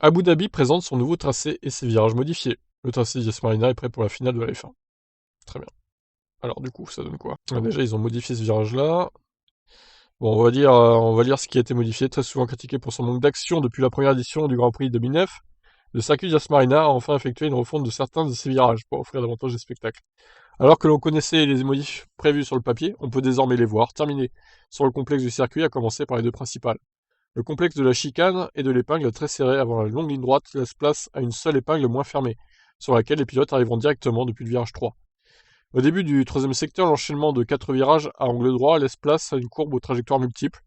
Abu Dhabi présente son nouveau tracé et ses virages modifiés. Le tracé d'Yas Marina est prêt pour la finale de la F1. Très bien. Alors du coup, ça donne quoi? Déjà, ils ont modifié ce virage-là. Bon, on va lire ce qui a été modifié. Très souvent critiqué pour son manque d'action depuis la première édition du Grand Prix 2009, le circuit d'Yas Marina a enfin effectué une refonte de certains de ses virages pour offrir davantage de spectacles. Alors que l'on connaissait les modifs prévus sur le papier, on peut désormais les voir terminés sur le complexe du circuit, à commencer par les deux principales. Le complexe de la chicane et de l'épingle très serré avant la longue ligne droite laisse place à une seule épingle moins fermée, sur laquelle les pilotes arriveront directement depuis le virage 3. Au début du troisième secteur, l'enchaînement de 4 virages à angle droit laisse place à une courbe aux trajectoires multiples.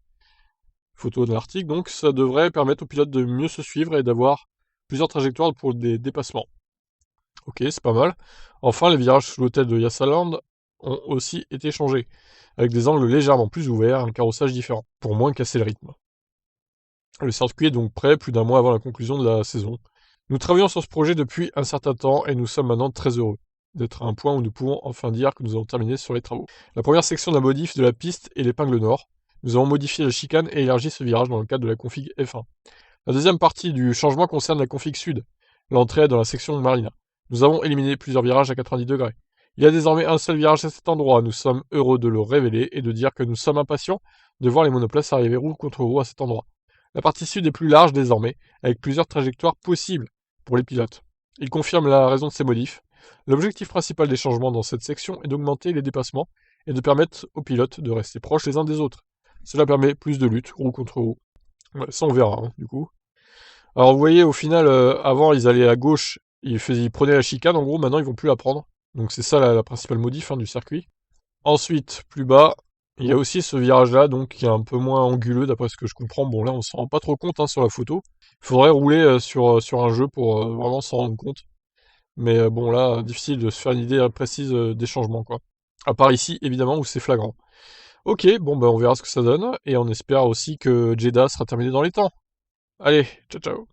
Photo de l'article, donc ça devrait permettre aux pilotes de mieux se suivre et d'avoir plusieurs trajectoires pour des dépassements. Ok, c'est pas mal. Enfin, les virages sous l'hôtel de Yassaland ont aussi été changés, avec des angles légèrement plus ouverts, un carrossage différent, pour moins casser le rythme. Le circuit est donc prêt plus d'un mois avant la conclusion de la saison. Nous travaillons sur ce projet depuis un certain temps et nous sommes maintenant très heureux d'être à un point où nous pouvons enfin dire que nous avons terminé sur les travaux. La première section de la modif de la piste est l'épingle nord. Nous avons modifié la chicane et élargi ce virage dans le cadre de la config F1. La deuxième partie du changement concerne la config sud, l'entrée dans la section Marina. Nous avons éliminé plusieurs virages à 90 degrés. Il y a désormais un seul virage à cet endroit. Nous sommes heureux de le révéler et de dire que nous sommes impatients de voir les monoplaces arriver roue contre roue à cet endroit. La partie sud est plus large désormais, avec plusieurs trajectoires possibles pour les pilotes. Il confirme la raison de ces modifs. L'objectif principal des changements dans cette section est d'augmenter les dépassements et de permettre aux pilotes de rester proches les uns des autres. Cela permet plus de lutte, roue contre roue. Ouais, ça on verra, du coup. Alors vous voyez, au final, avant ils allaient à gauche, ils prenaient la chicane, en gros, maintenant ils vont plus la prendre. Donc c'est ça la principale modif du circuit. Ensuite, plus bas, il y a aussi ce virage-là, donc qui est un peu moins anguleux d'après ce que je comprends. Bon là, on s'en rend pas trop compte sur la photo. Il faudrait rouler sur un jeu pour vraiment s'en rendre compte. Mais bon là, difficile de se faire une idée précise des changements, quoi. À part ici, évidemment, où c'est flagrant. Ok, bon on verra ce que ça donne, et on espère aussi que Jeddah sera terminé dans les temps. Allez, ciao ciao.